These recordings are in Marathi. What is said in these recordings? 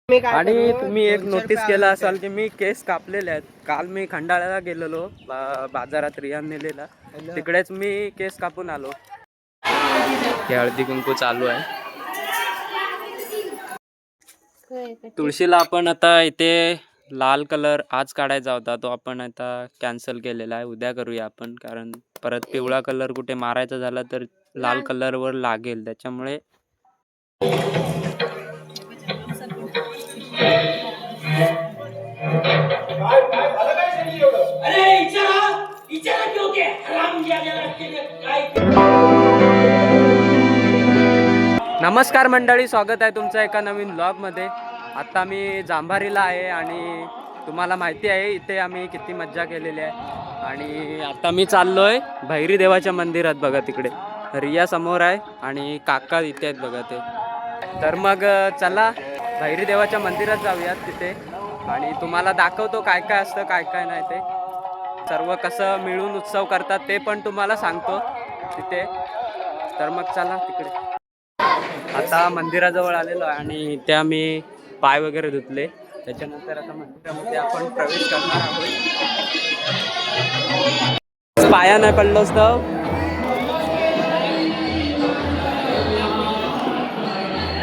आणि तुम्ही एक नोटीस केला असाल की मी केस कापलेले आहेत. काल मी खंडाळ्याला गेलेलो बाजारात रियान नेलेला, तिकडेच मी केस कापून आलो. हे हळदी कुंकू चालू आहे. तुळशीला आपण आता इथे लाल कलर आज काढायचा होता, तो आपण आता कॅन्सल केलेला आहे. उद्या करूया आपण, कारण परत पिवळा कलर कुठे मारायचा झाला तर लाल कलर वर लागेल, त्याच्यामुळे नमस्कार मंडळी, स्वागत आहे तुमचं एका नवीन ब्लॉगमध्ये. आता मी जांभारीला आहे आणि तुम्हाला माहिती आहे इथे आम्ही किती मज्जा केलेली आहे. आणि आता मी चाललोय भैरी देवाच्या मंदिरात. बघा तिकडे रिया समोर आहे आणि काका इथे आहेत बघा ते. तर मग चला भैरी देवाच्या मंदिरात जाऊयात तिथे, आणि तुम्हाला दाखवतो काय काय असतं काय काय नाही, ते सर्व कसं मिळून उत्सव करतात ते पण तुम्हाला सांगतो तिथे. तर मग चला तिकडे. आता मंदिराजवळ आलेलो आहे आणि इथे आम्ही पाय वगैरे धुतले. त्याच्यानंतर आता मंदिरामध्ये आपण प्रवेश करणार आहोत. पाया नाही पडलोच तर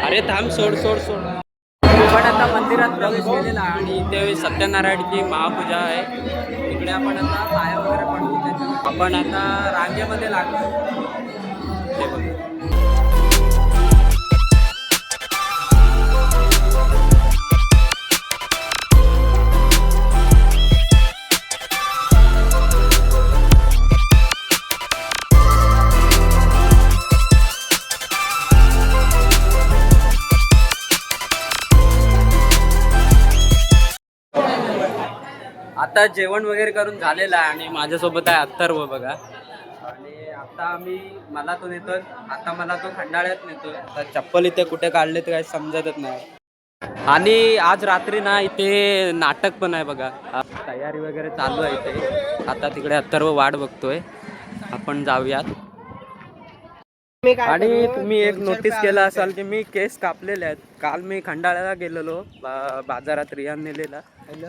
अरे थांब, सोड सोड सोड. आपण आता मंदिरात प्रवेश केलेला आणि इथे सत्यनारायणची महापूजा आहे. तिकडे आपण आता पाया वगैरे पडू. आपण आता रांगेमध्ये लागलो ते बघू. आता जेवण वगैरे करून झालेलं आहे आणि माझ्यासोबत आहे अथर्व बघा. आणि आता मला तो नेतोय, आता मला तो खंडाळ्यात नेतोय. आता चप्पल इथे कुठे काढले ते काही समजतच नाही. आणि आज रात्री ना इथे नाटक पण आहे बघा. तयारी वगैरे चालू आहे इथे. आता तिकडे अथर्व वाट बघतोय, आपण जाऊयात. आणि तुम्ही एक नोटीस केला असाल की मी केस कापलेले आहेत. काल मी खंडाळ्याला गेलेलो बाजारात रियान नेलेला,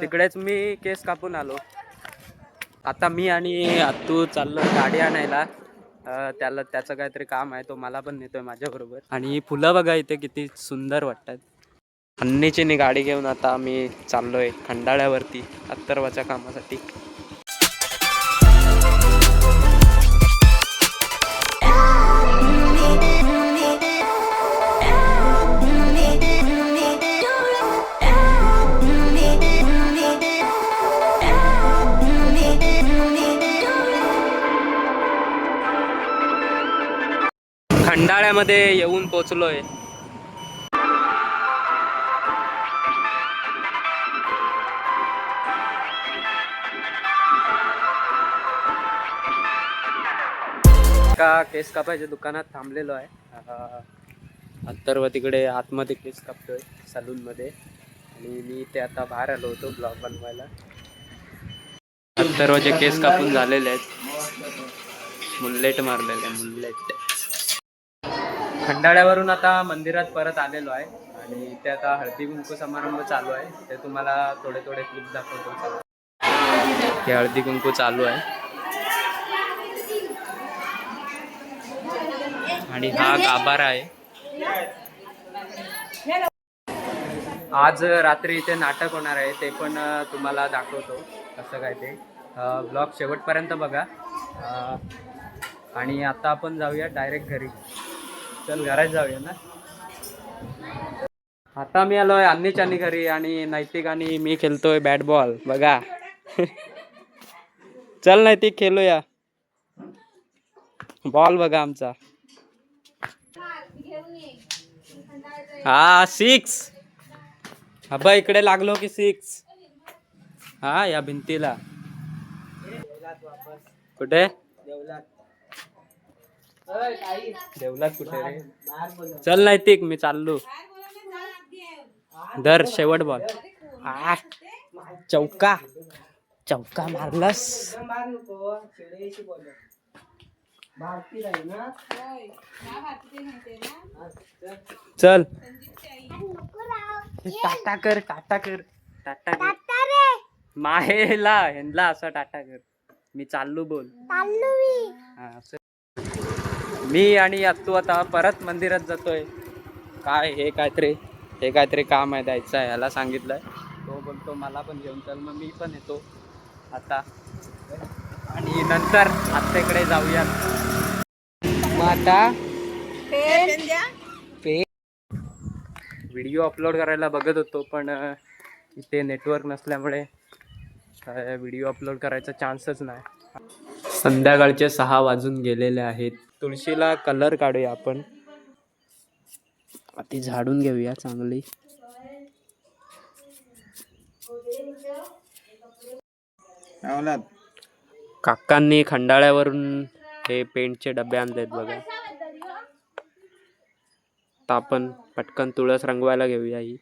तिकडेच मी केस कापून आलो. आता मी आणि अत्तू चाललो गाडी आणायला. त्याचं काहीतरी काम आहे, तो मला पण नेतोय माझ्या बरोबर. आणि फुलं बघा इथे किती सुंदर वाटतात. अन्नीची गाडी घेऊन आता आम्ही चाललोय खंडाळ्यावरती अत्तर्वाच्या कामासाठी. खंडाळ्यामध्ये येऊन पोचलोय. एका केस कापायच्या दुकानात थांबलेलो आहे. अत्तर्व तिकडे आतमध्ये केस कापतोय सलून मध्ये, आणि मी ते आता बाहेर आलो होतो ब्लॉग बनवायला. अत्तर्वचे केस कापून झालेले आहेत, मुल्लेट मारलेले मुल्लेट. खंडाळ्यावरून आता मंदिरात परत आलेलो आहे आणि ते आता हळदी कुंकू समारंभ चालू आहे. ते तुम्हाला थोडे थोडे क्लिप दाखवतो. हे हळदी कुंकू चालू आहे आणि हा गाभारा आहे. आज रात्री इथे नाटक होणार आहे, ते पण तुम्हाला दाखवतो कसं काय ते. ब्लॉग शेवटपर्यंत बघा. आणि आता आपण जाऊया डायरेक्ट घरी. चल घरात जाऊया ना. आता मी आलोय अन्नीच्या घरी आणि नैतिक आणि मी खेळतोय बॅट बॉल बघा. चल नैतिक खेळूया. बॉल बघा आमचा. हा 6. अबा इकडे लागलो की 6. हा या भिंतीला. कुठे देवलात कुठे रे? चल नैतिक मी चाललो. दर शेवट बॉल. चौका चौका मारलास. चल टाटा कर टाटा कर टाटा कर माहेला ह्यांना असं टाटा कर. मी चाललो बोल. हा, असं. मी आणि आत्तू आता परत मंदिरात जातोय. काय हे काहीतरी काम आहे द्यायचं आहे ह्याला सांगितलंय. तो बोलतो मला पण घेऊन चल, मग मी पण येतो आता. आणि नंतर आत्याकडे जाऊया. मग आता व्हिडिओ अपलोड करायला बघत होतो, पण इथे नेटवर्क नसल्यामुळे व्हिडिओ अपलोड करायचा चान्सच नाही. संध्याकाळचे 6 वाजून गेलेले आहेत. तुळशीला कलर काढूया आपण. ती झाडून घेऊया चांगली. काकांनी खंडाळ्यावरून हे पेंटचे डबे आणलेत बघा. आता आपण पटकन तुळस रंगवायला घेऊया. ही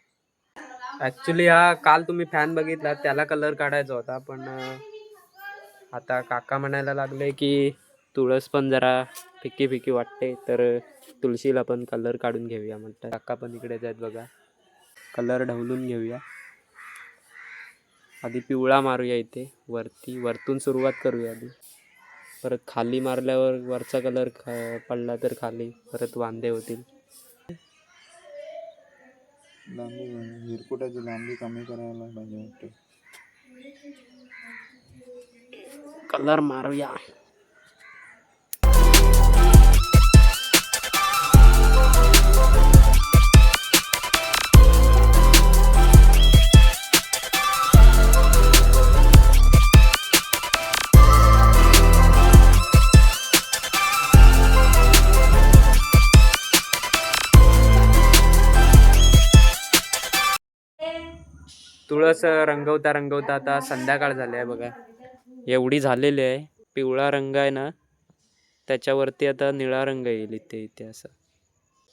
ऍक्च्युली हा काल तुम्ही फॅन बघितला त्याला कलर काढायचा होता, पण आता काका म्हणायला लागले की तुळस पण जरा फिकी फिकी वाटते, तर तुळशीला पण कलर काढून घेऊया म्हणतात. काका पण इकडेच आहेत बघा. कलर ढवलून घेऊया. आधी पिवळा मारूया इथे वरतून सुरुवात करूया आधी. परत खाली मारल्यावर वरचा कलर पडला तर खाली परत वांदे होतील. हिरकुटाची लांबी कमी करायला पाहिजे वाटते. कलर मारूया. तुळस रंगवता आता संध्याकाळ झाली आहे बघा. एवढी झालेली आहे. पिवळा रंग आहे ना, त्याच्यावरती आता निळा रंग येईल इथे असा.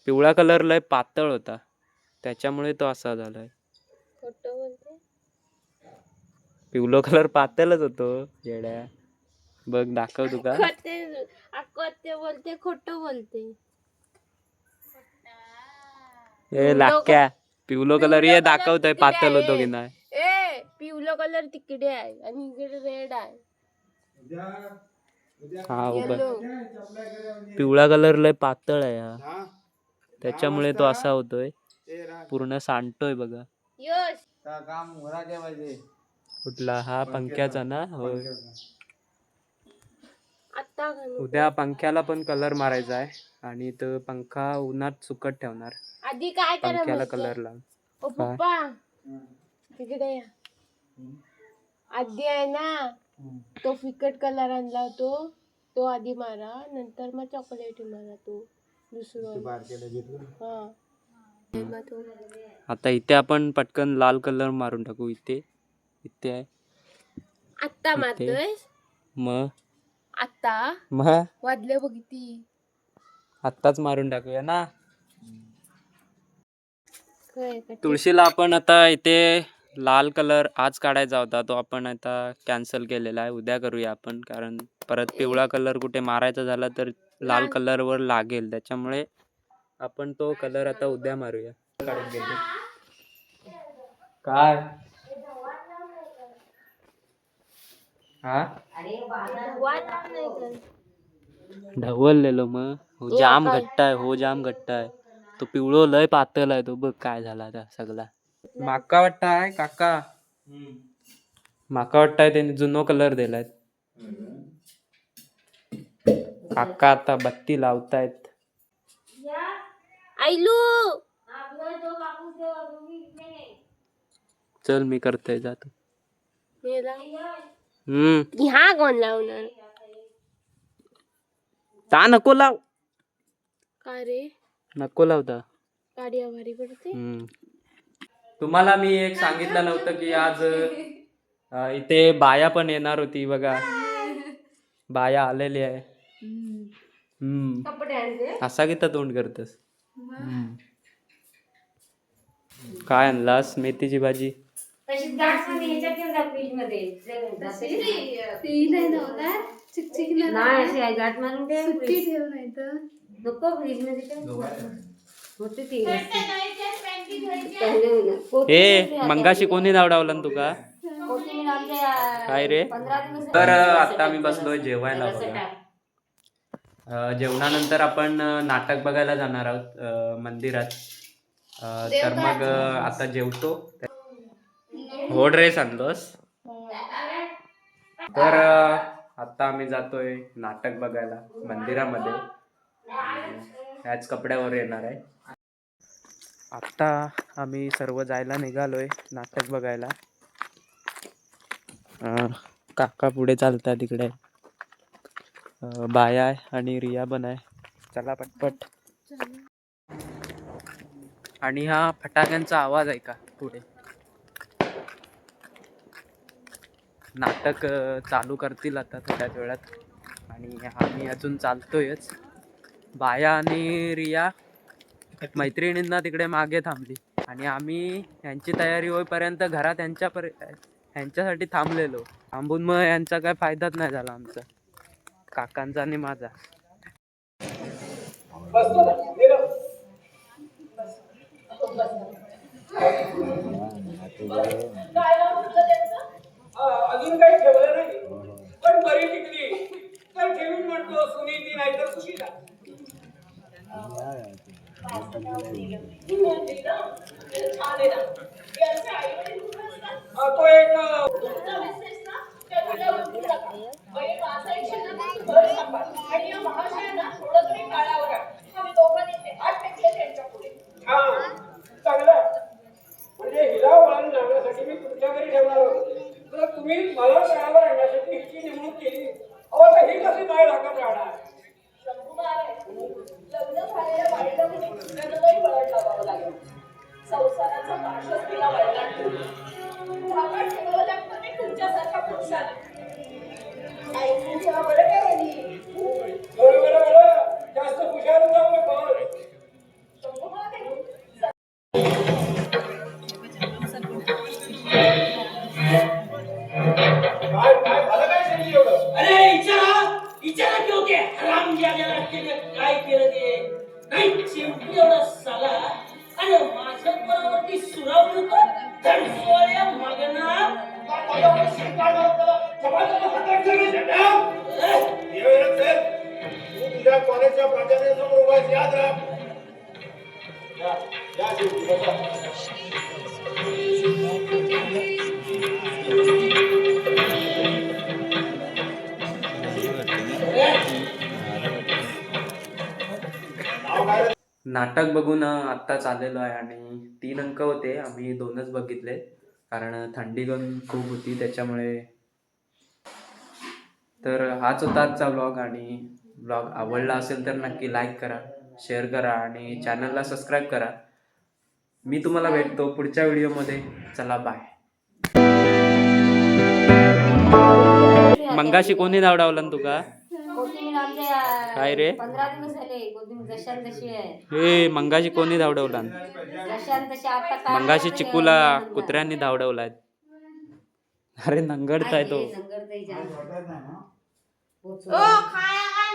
पिवळा कलर लय पातळ होता त्याच्यामुळे तो असा झालाय. पिवळा कलर पातळच होतो येड्या. बघ दाखव तुका. बोलते खोटं बोलते. ए लाक्या पिवलो कलर ये दाखवतोय पातळ होतो की नाही. पिवळा कलर तिकडे आहे आणि इकडे रेड आहे. हा पिवळा कलर लय पातळ आहे हा, त्याच्यामुळे तो असा होतोय. पूर्ण सांडतोय बघा. कुठला हा पंख्याचा ना. होय उद्या पंख्याला पण कलर मारायचा आहे आणि तो पंखा उन्हात सुकत ठेवणार. आधी काय पंख्याला कलर लावून. पप्पा तिकडे आधी आहे ना, तो फिकट कलर आणला तो आधी मारा, नंतर मग चॉकलेट मारा. तो दुसरा आता इथे आपण पटकन लाल कलर मारून टाकू. इथे आहे आता मारतोय. मग वाजले बघितली आत्ताच मारून टाकूया ना. तुळशीला आपण आता इथे लाल कलर आज काढायचा होता, तो आपण आता कॅन्सल केलेला आहे. उद्या करूया आपण, कारण परत पिवळा कलर कुठे मारायचा झाला तर लाल कलर वर लागेल. त्याच्यामुळे आपण तो कलर आता उद्या मारूया. काढून घेतो काय हा ढवललेलो मग जाम घट्ट आहे. तो पिवळो लय पातळ आहे. तो बघ काय झाला आता सगळा. माका वाटताय काका त्यांनी जुनो कलर दिलाय. काका आता बत्ती लावतायत. चल मी करतोय जातो. हा कोण लावणार. ता नको लाव. का रे नको लावता. गाडी आभारी पडते. तुम्हाला मी एक सांगितलं नव्हतं की आज इथे बाया पण येणार होती बघा. बाया आलेली आहे. असा किती तोंड करतस. काय आणलास. मेथीची भाजी. तशीच गाठ मध्ये ह्याच्यात ठेवून जा फ्रीज मध्ये ती नाही नव्हणार चिकचिक नाही अशी आहे, गाठ मारून ठेव सुट्टी फ्रीज. ठेव नाही तर नको फ्रीज मध्ये ठेव. होते ती हे मंगाशी कोणी धावडावलं तुका कोथिंबीर आमच्या काय रे? 15 दिवस तर आता आम्ही बसलोय जेवायला बघा. जेवणानंतर आपण नाटक बघायला जाणार आहोत मंदिरात. तर मग आता जेवतो. हो ड्रेस आणलोस. तर आता आम्ही जातोय नाटक बघायला मंदिरामध्ये. ह्याच कपड्यावर येणार आहे. आता आम्ही सर्व जायला निघालोय नाटक बघायला. काका पुढे चालतात तिकडे. बाया आहे आणि रिया पण आहे. चला पटपट. आणि हा फटाक्यांचा आवाज आहे का पुढे. नाटक चालू करतील आता थोड्याच वेळात. आणि आम्ही अजून चालतोयच. बाया आणि रिया मैत्रिणींना तिकडे मागे थांबली आणि आम्ही यांची तयारी होईपर्यंत घरात यांच्यासाठी थांबलेलो. थांबून मग यांचा काय फायदाच नाही झाला आमचा, काकांचा आणि माझा. अजून काही ठेवलं नाही, पण बरी टिकली तर ठेवून म्हणतो सुनीती नाही तर सुशीला. तो एक चांगलं म्हणजे हिला वळण लावण्यासाठी मी तुमच्या घरी ठेवणार होतो, तर तुम्ही मला तळावर आणण्यासाठी हिची नेमणूक केली. अहो आता ही कशी काय राखत राहणार. लग्न झालेल्या बाईला दुसऱ्यालाही वळण लावावं लागेल. संसाराचा पार्श्वच तिला वळणात धाकात ठेवावं लागतं ते तुमच्यासारख्या पुरुषाला. ऐकून ठेवा बरं काय यांनी. बरं जास्त हुशार जाऊ नको. काय झालं काय सगळी एवढं. अरे विचारा की होते हराम काय केलं ते नाही शेवटी एवढा साला आणि माझ्या बरोबर सुराव धडसोळ्या मागणार तुझ्या कॉलेजच्या प्राचार्यासमोर उभा याद राख. नाटक बघून आत्ताच आलेलो आहे आणि 3 अंक होते. आम्ही 2च बघितले कारण थंडी पण खूप होती त्याच्यामुळे. तर हाच होता आजचा व्लॉग. आणि व्लॉग आवडला असेल तर नक्की लाईक करा, शेअर करा आणि चॅनलला सबस्क्राईब करा. मी तुम्हाला भेटतो पुढच्या व्हिडिओमध्ये. चला बाय. मंगाशी कोणी धावडावलं तुका कोथिंबीर आमच्या काय रे? 15 दिवस झाले. कोथिंबीर जशान तशी आहे. हे मंगाशी कोणी धावडवला? जशान तशी आता काय मंगाशी चिकूला कुत्र्यांनी धावडवलाय. अरे नंगडताय तो. संगडताई जाम. खाया काय